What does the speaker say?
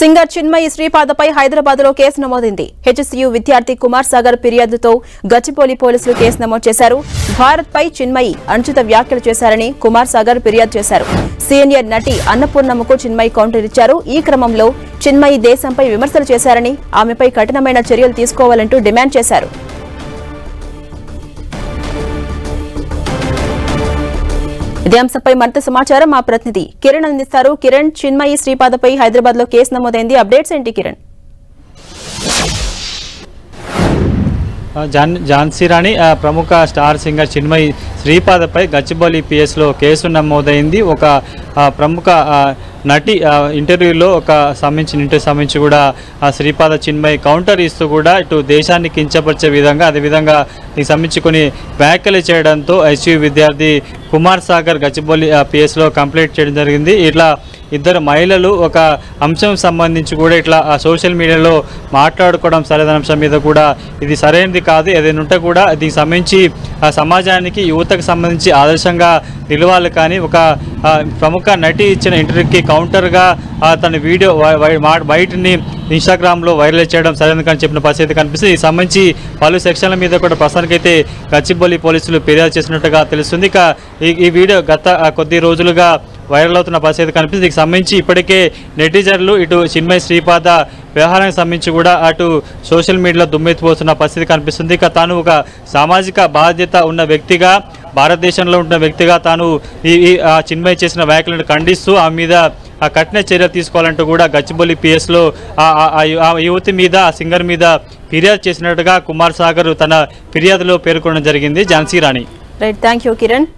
Singer Chinmayi శ్రీపాదపై హైదరాబాద్లో case నమోదైంది. హెచ్ఎస్యు విద్యార్థి కుమార్ సాగర్ ఫిర్యాదుతో గచ్చిబౌలి పోలీసులు కేసు నమోదు చేశారు. భారత్పై చిన్మయి అనుచిత వ్యాఖ్యలు చేశారని కుమార్ సాగర్ ఫిర్యాదు చేశారు. సీనియర్ నటి అన్నపూర్ణమ్మకు చిన్మయి కౌంటర్ ఇచ్చారు. ఈ క్రమంలో చిన్మయి దేశంపై విమర్శలు చేశారని, ఆమెపై కఠినమైన చర్యలు తీసుకోవాలంటూ డిమాండ్ చేశారు. ఇదే అంశంపై మరింత సమాచారం మా ప్రతినిధి కిరణ్ అందిస్తారు. కిరణ్, చిన్మయి శ్రీపాదపై హైదరాబాద్ లో కేసు నమోదైంది, అప్డేట్స్ ఏంటి కిరణ్? ఝాన్సీ రాణి ప్రముఖ స్టార్ సింగర్ చిన్మయి శ్రీపాదపై గచ్చిబౌలి పిఎస్లో కేసు నమోదైంది. ఒక ప్రముఖ నటి ఇంటర్వ్యూలో ఇంటర్వ్యూ కూడా శ్రీపాద చిన్మయి కౌంటర్ ఇస్తూ కూడా ఇటు దేశాన్ని కించపరిచే విధంగా అదేవిధంగా దీనికి సంబంధించి కొన్ని వ్యాఖ్యలు చేయడంతో హెచ్యు విద్యార్థి కుమార్ సాగర్ గచ్చిబౌలి పిఎస్లో కంప్లైంట్ చేయడం జరిగింది. ఇట్లా ఇద్దరు మహిళలు ఒక అంశం సంబంధించి కూడా ఇట్లా సోషల్ మీడియాలో మాట్లాడుకోవడం సరైన అంశం మీద కూడా ఇది సరైనది కాదు, ఏదైనా ఉంటే కూడా దీనికి సంబంధించి సమాజానికి యువతకు సంబంధించి ఆదర్శంగా నిలవాలి. కానీ ఒక ప్రముఖ నటి ఇచ్చిన ఇంటర్వ్యూకి కౌంటర్గా తన వీడియో బయటని ఇన్స్టాగ్రామ్లో వైరల్ చేయడం సరైనది కానీ చెప్పిన పరిస్థితి కనిపిస్తుంది. ఈ సంబంధించి పలు సెక్షన్ల మీద కూడా ప్రస్తుతానికైతే గచ్చిబౌలి పోలీసులు ఫిర్యాదు చేసినట్టుగా తెలుస్తుంది. ఇక ఈ వీడియో గత కొద్ది రోజులుగా వైరల్ అవుతున్న పరిస్థితి కనిపిస్తుంది. దీనికి సంబంధించి ఇప్పటికే నెటిజన్లు ఇటు చిన్మయి శ్రీపాద వ్యవహారానికి సంబంధించి కూడా అటు సోషల్ మీడియాలో దుమ్మెత్తిపోతున్న పరిస్థితి కనిపిస్తుంది. ఇక తాను ఒక సామాజిక బాధ్యత ఉన్న వ్యక్తిగా, భారతదేశంలో ఉన్న వ్యక్తిగా తాను ఈ చిన్మయి చేసిన వ్యాఖ్యలను ఖండిస్తూ ఆ మీద కఠిన చర్యలు తీసుకోవాలంటూ కూడా గచ్చిబౌలి పిఎస్లో ఆ యువతి మీద, ఆ సింగర్ మీద ఫిర్యాదు చేసినట్టుగా కుమార్ సాగర్ తన ఫిర్యాదులో పేర్కొనడం జరిగింది. Jhansi Rani. Right, thank you Kiran.